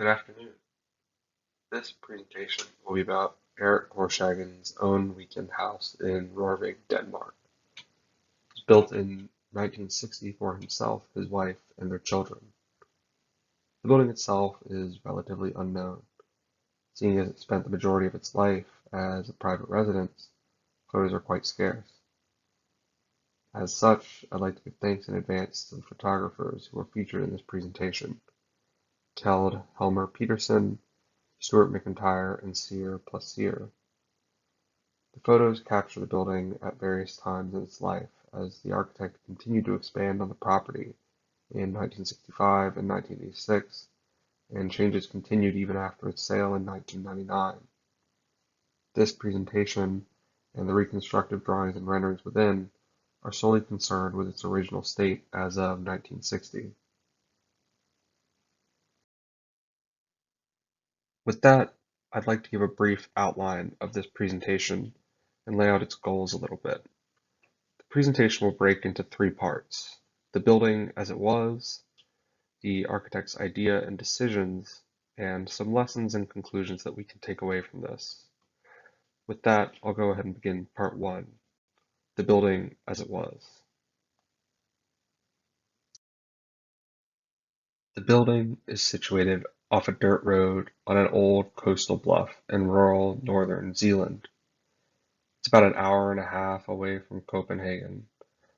Good afternoon. This presentation will be about Erik Korshagehus's own weekend house in Rorvig, Denmark. It was built in 1960 for himself, his wife, and their children. The building itself is relatively unknown. Seeing as it spent the majority of its life as a private residence, photos are quite scarce. As such, I'd like to give thanks in advance to the photographers who are featured in this presentation: Teld Helmer Peterson, Stuart McIntyre, and Sear plus Sear. The photos capture the building at various times in its life as the architect continued to expand on the property in 1965 and 1986, and changes continued even after its sale in 1999. This presentation and the reconstructive drawings and renderings within are solely concerned with its original state as of 1960. With that, I'd like to give a brief outline of this presentation and lay out its goals a little bit. The presentation will break into three parts: the building as it was, the architect's idea and decisions, and some lessons and conclusions that we can take away from this. With that, I'll go ahead and begin part one, the building as it was. The building is situated off a dirt road on an old coastal bluff in rural northern Zealand. It's about an hour and a half away from Copenhagen,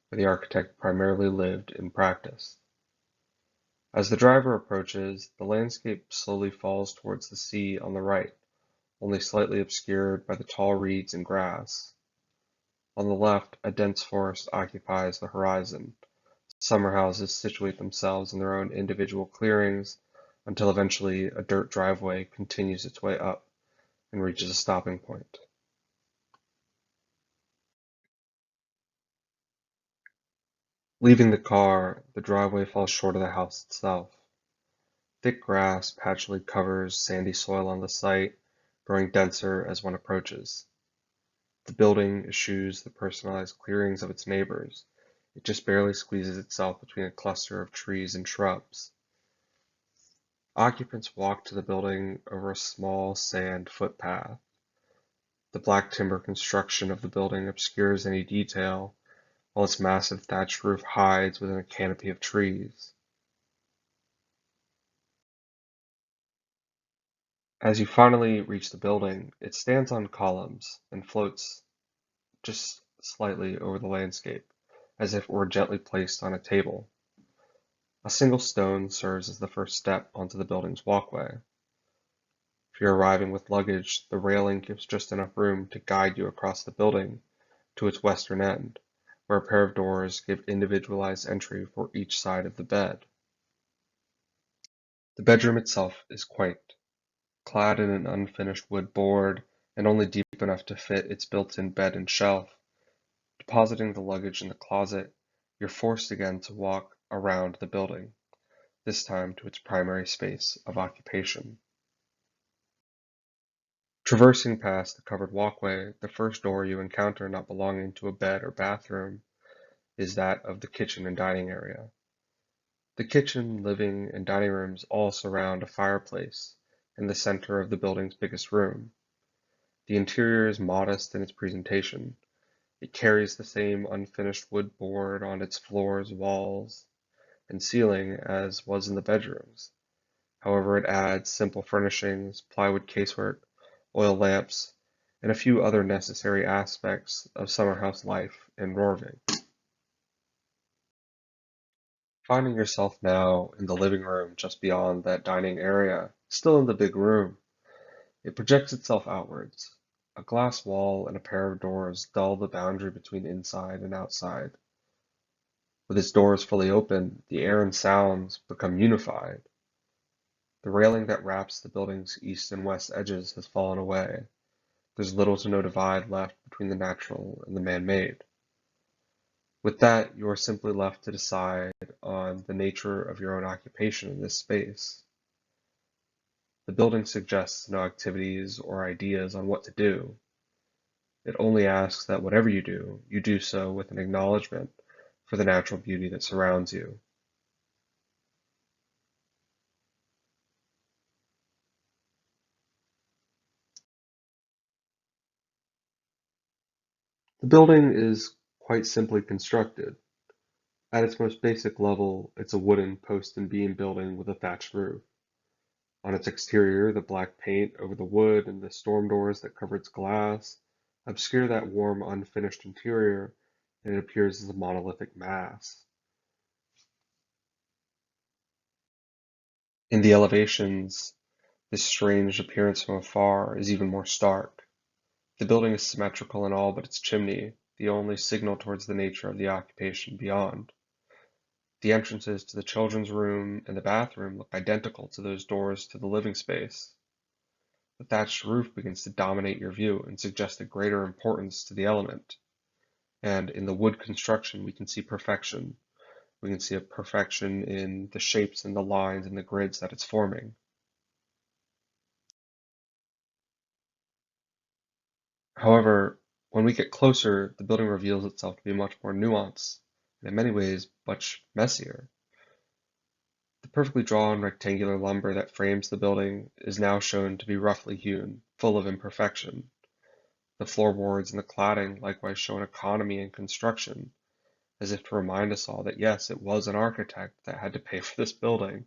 where the architect primarily lived and practiced. As the driver approaches, the landscape slowly falls towards the sea on the right, only slightly obscured by the tall reeds and grass. On the left, a dense forest occupies the horizon. Summerhouses situate themselves in their own individual clearings until eventually a dirt driveway continues its way up and reaches a stopping point. Leaving the car, the driveway falls short of the house itself. Thick grass patchily covers sandy soil on the site, growing denser as one approaches. The building eschews the personalized clearings of its neighbors. It just barely squeezes itself between a cluster of trees and shrubs. Occupants walk to the building over a small sand footpath. The black timber construction of the building obscures any detail, while its massive thatched roof hides within a canopy of trees. As you finally reach the building, it stands on columns and floats just slightly over the landscape, as if it were gently placed on a table. A single stone serves as the first step onto the building's walkway. If you're arriving with luggage, the railing gives just enough room to guide you across the building to its western end, where a pair of doors give individualized entry for each side of the bed. The bedroom itself is quaint, clad in an unfinished wood board and only deep enough to fit its built-in bed and shelf. Depositing the luggage in the closet, you're forced again to walk around the building, this time to its primary space of occupation. Traversing past the covered walkway, the first door you encounter not belonging to a bed or bathroom is that of the kitchen and dining area. The kitchen, living, and dining rooms all surround a fireplace in the center of the building's biggest room. The interior is modest in its presentation. It carries the same unfinished wood board on its floors, walls, and ceiling as was in the bedrooms. However, it adds simple furnishings, plywood casework, oil lamps, and a few other necessary aspects of summerhouse life in Rorvig. Finding yourself now in the living room just beyond that dining area, still in the big room, it projects itself outwards. A glass wall and a pair of doors dull the boundary between inside and outside. With its doors fully open, the air and sounds become unified. The railing that wraps the building's east and west edges has fallen away. There's little to no divide left between the natural and the man-made. With that, you are simply left to decide on the nature of your own occupation in this space. The building suggests no activities or ideas on what to do. It only asks that whatever you do so with an acknowledgement for the natural beauty that surrounds you. The building is quite simply constructed. At its most basic level, it's a wooden post and beam building with a thatched roof. On its exterior, the black paint over the wood and the storm doors that cover its glass obscure that warm, unfinished interior, and it appears as a monolithic mass. In the elevations, this strange appearance from afar is even more stark. The building is symmetrical in all but its chimney, the only signal towards the nature of the occupation beyond. The entrances to the children's room and the bathroom look identical to those doors to the living space. The thatched roof begins to dominate your view and suggest a greater importance to the element. And in the wood construction, we can see perfection. We can see a perfection in the shapes and the lines and the grids that it's forming. However, when we get closer, the building reveals itself to be much more nuanced, and in many ways, much messier. The perfectly drawn rectangular lumber that frames the building is now shown to be roughly hewn, full of imperfection. The floorboards and the cladding likewise show an economy in construction, as if to remind us all that yes, it was an architect that had to pay for this building.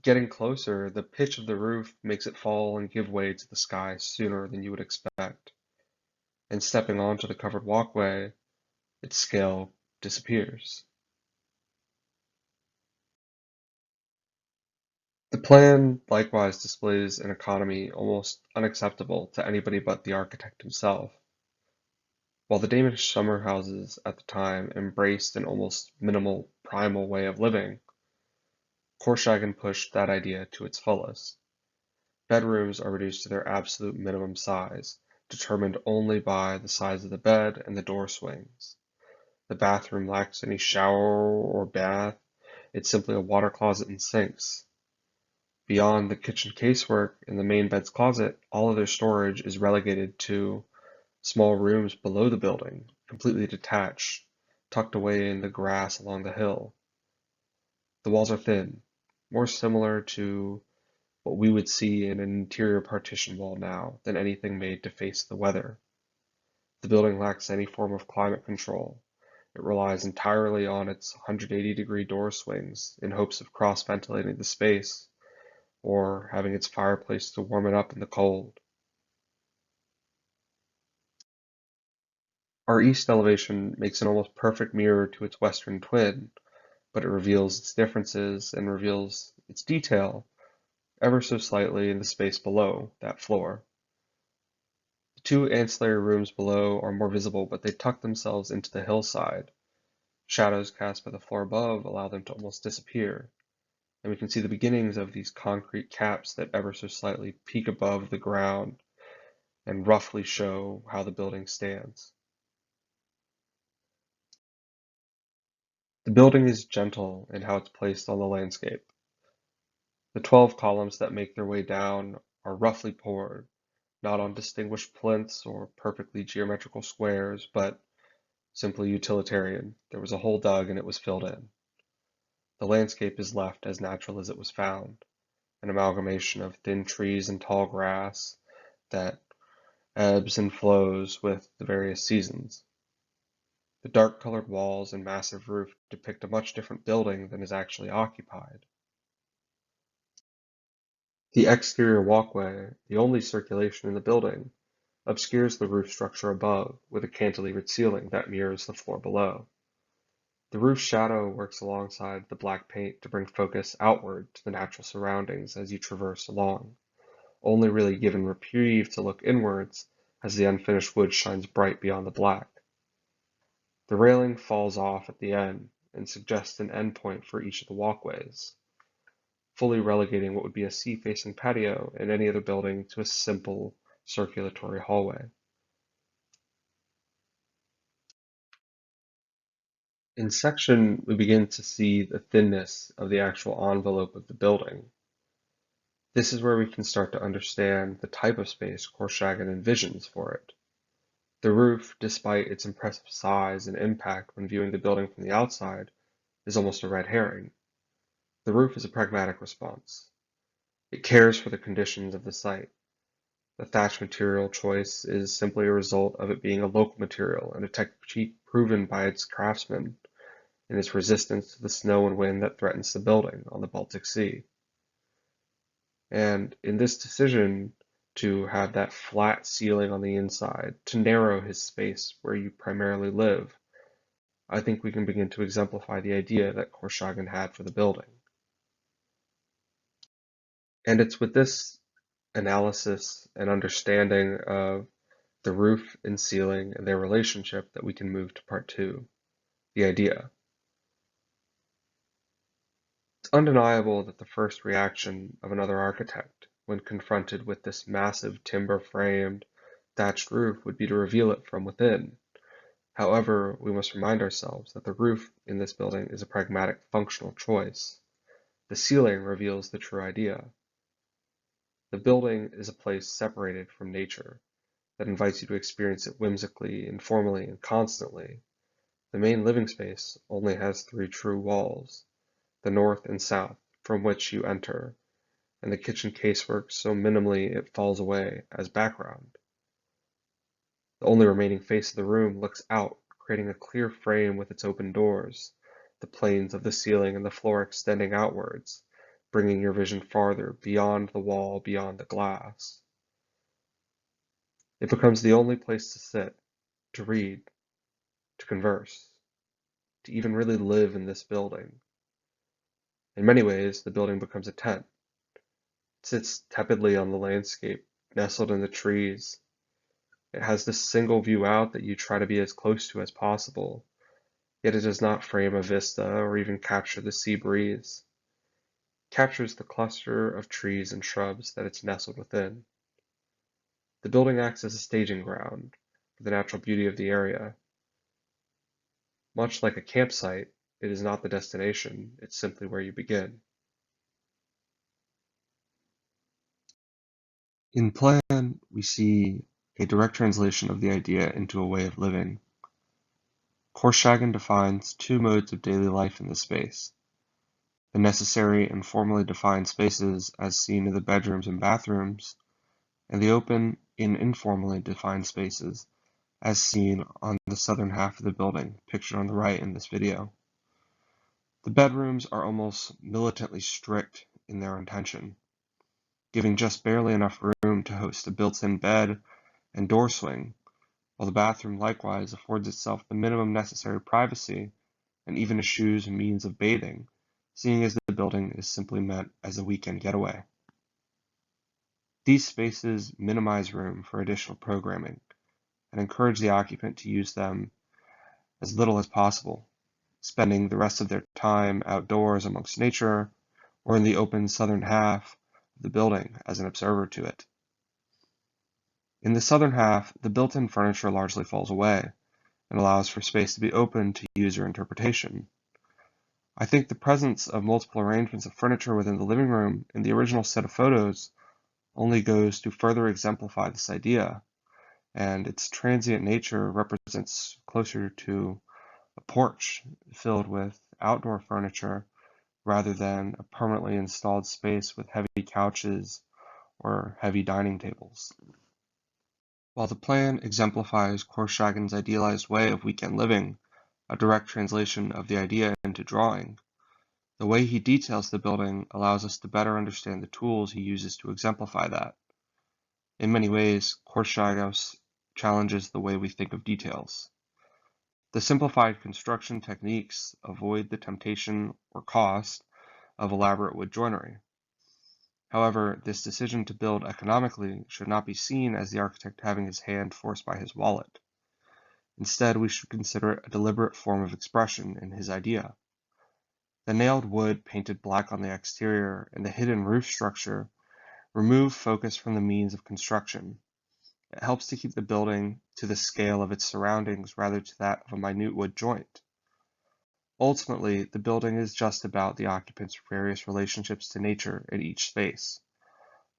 Getting closer, the pitch of the roof makes it fall and give way to the sky sooner than you would expect, and stepping onto the covered walkway, its scale disappears. The plan likewise displays an economy almost unacceptable to anybody but the architect himself. While the Danish summer houses at the time embraced an almost minimal primal way of living, Korshagehus pushed that idea to its fullest. Bedrooms are reduced to their absolute minimum size, determined only by the size of the bed and the door swings. The bathroom lacks any shower or bath, it's simply a water closet and sinks. Beyond the kitchen casework and the main bed's closet, all other storage is relegated to small rooms below the building, completely detached, tucked away in the grass along the hill. The walls are thin, more similar to what we would see in an interior partition wall now than anything made to face the weather. The building lacks any form of climate control. It relies entirely on its 180-degree door swings in hopes of cross-ventilating the space or having its fireplace to warm it up in the cold. Our east elevation makes an almost perfect mirror to its western twin, but it reveals its differences and reveals its detail ever so slightly in the space below that floor. The two ancillary rooms below are more visible, but they tuck themselves into the hillside. Shadows cast by the floor above allow them to almost disappear, and we can see the beginnings of these concrete caps that ever so slightly peek above the ground and roughly show how the building stands. The building is gentle in how it's placed on the landscape. The 12 columns that make their way down are roughly poured, not on distinguished plinths or perfectly geometrical squares, but simply utilitarian. There was a hole dug and it was filled in. The landscape is left as natural as it was found, an amalgamation of thin trees and tall grass that ebbs and flows with the various seasons. The dark-colored walls and massive roof depict a much different building than is actually occupied. The exterior walkway, the only circulation in the building, obscures the roof structure above with a cantilevered ceiling that mirrors the floor below. The roof shadow works alongside the black paint to bring focus outward to the natural surroundings as you traverse along, only really given reprieve to look inwards as the unfinished wood shines bright beyond the black. The railing falls off at the end and suggests an endpoint for each of the walkways, fully relegating what would be a sea-facing patio in any other building to a simple circulatory hallway. In section, we begin to see the thinness of the actual envelope of the building. This is where we can start to understand the type of space Korshagehus envisions for it. The roof, despite its impressive size and impact when viewing the building from the outside, is almost a red herring. The roof is a pragmatic response. It cares for the conditions of the site. The thatch material choice is simply a result of it being a local material and a technique proven by its craftsmen in its resistance to the snow and wind that threatens the building on the Baltic Sea. And in this decision to have that flat ceiling on the inside, to narrow his space where you primarily live, I think we can begin to exemplify the idea that Korshagin had for the building. And it's with this analysis and understanding of the roof and ceiling and their relationship that we can move to part two, the idea. It's undeniable that the first reaction of another architect when confronted with this massive timber-framed, thatched roof would be to reveal it from within. However, we must remind ourselves that the roof in this building is a pragmatic, functional choice. The ceiling reveals the true idea. The building is a place separated from nature that invites you to experience it whimsically, informally, and constantly. The main living space only has three true walls, the north and south, from which you enter, and the kitchen casework so minimally it falls away as background. The only remaining face of the room looks out, creating a clear frame with its open doors, the planes of the ceiling and the floor extending outwards, bringing your vision farther, beyond the wall, beyond the glass. It becomes the only place to sit, to read, to converse, to even really live in this building. In many ways, the building becomes a tent. It sits tepidly on the landscape, nestled in the trees. It has this single view out that you try to be as close to as possible, yet it does not frame a vista or even capture the sea breeze. It captures the cluster of trees and shrubs that it's nestled within. The building acts as a staging ground for the natural beauty of the area. Much like a campsite, it is not the destination, it's simply where you begin. In Plan, we see a direct translation of the idea into a way of living. Korshagin defines two modes of daily life in the space: the necessary and formally defined spaces as seen in the bedrooms and bathrooms, and the open and informally defined spaces as seen on the southern half of the building, pictured on the right in this video. The bedrooms are almost militantly strict in their intention, giving just barely enough room to host a built-in bed and door swing, while the bathroom likewise affords itself the minimum necessary privacy and even eschews a means of bathing, seeing as the building is simply meant as a weekend getaway. These spaces minimize room for additional programming and encourage the occupant to use them as little as possible, spending the rest of their time outdoors amongst nature or in the open southern half of the building as an observer to it. In the southern half, the built-in furniture largely falls away and allows for space to be open to user interpretation. I think the presence of multiple arrangements of furniture within the living room in the original set of photos only goes to further exemplify this idea, and its transient nature represents closer to a porch filled with outdoor furniture rather than a permanently installed space with heavy couches or heavy dining tables. While the plan exemplifies Korshagin's idealized way of weekend living, a direct translation of the idea into drawing, the way he details the building allows us to better understand the tools he uses to exemplify that. In many ways, Korshagehus challenges the way we think of details. The simplified construction techniques avoid the temptation or cost of elaborate wood joinery. However, this decision to build economically should not be seen as the architect having his hand forced by his wallet. Instead, we should consider it a deliberate form of expression in his idea. The nailed wood painted black on the exterior and the hidden roof structure remove focus from the means of construction. It helps to keep the building to the scale of its surroundings rather to that of a minute wood joint. Ultimately, the building is just about the occupant's various relationships to nature in each space.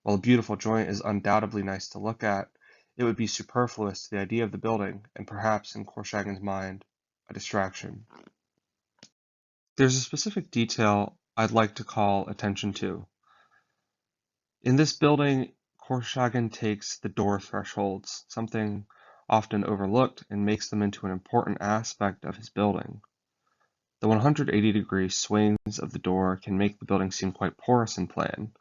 While a beautiful joint is undoubtedly nice to look at, it would be superfluous to the idea of the building, and perhaps, in Korshagin's mind, a distraction. There's a specific detail I'd like to call attention to. In this building, Korshagin takes the door thresholds, something often overlooked, and makes them into an important aspect of his building. The 180-degree swings of the door can make the building seem quite porous in plan,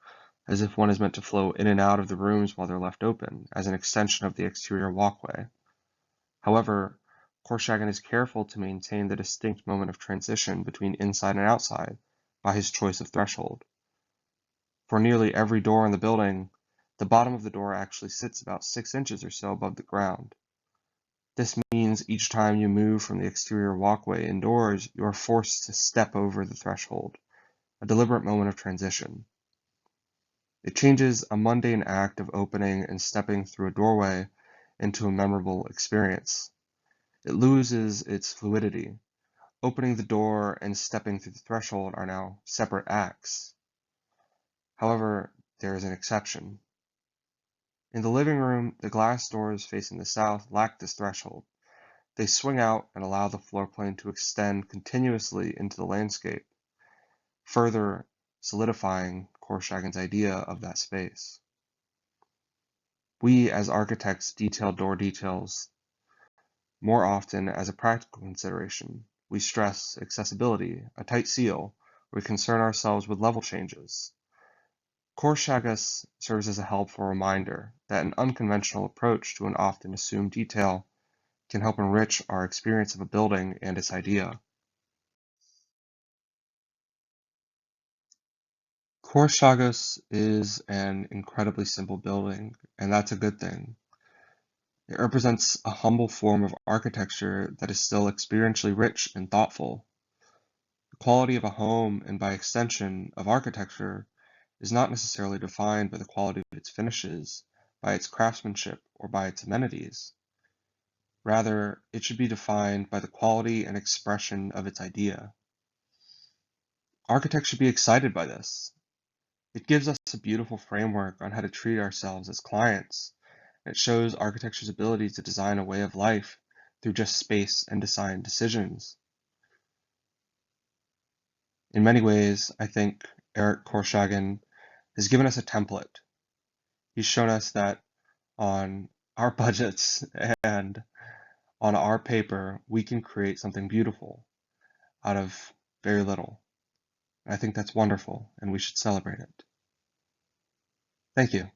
as if one is meant to flow in and out of the rooms while they're left open, as an extension of the exterior walkway. However, Korshagin is careful to maintain the distinct moment of transition between inside and outside by his choice of threshold. For nearly every door in the building, the bottom of the door actually sits about 6 inches or so above the ground. This means each time you move from the exterior walkway indoors, you are forced to step over the threshold, a deliberate moment of transition. It changes a mundane act of opening and stepping through a doorway into a memorable experience. It loses its fluidity. Opening the door and stepping through the threshold are now separate acts. However, there is an exception. In the living room, the glass doors facing the south lack this threshold. They swing out and allow the floor plane to extend continuously into the landscape, further solidifying Korshagin's idea of that space. We, as architects, detail door details more often as a practical consideration. We stress accessibility, a tight seal, we concern ourselves with level changes. Korshagehus serves as a helpful reminder that an unconventional approach to an often assumed detail can help enrich our experience of a building and its idea. Korshagehus is an incredibly simple building, and that's a good thing. It represents a humble form of architecture that is still experientially rich and thoughtful. The quality of a home, and by extension of architecture, is not necessarily defined by the quality of its finishes, by its craftsmanship, or by its amenities. Rather, it should be defined by the quality and expression of its idea. Architects should be excited by this. It gives us a beautiful framework on how to treat ourselves as clients. It shows architecture's ability to design a way of life through just space and design decisions. In many ways, I think Eric Korshagin has given us a template. He's shown us that on our budgets and on our paper, we can create something beautiful out of very little. I think that's wonderful, and we should celebrate it. Thank you.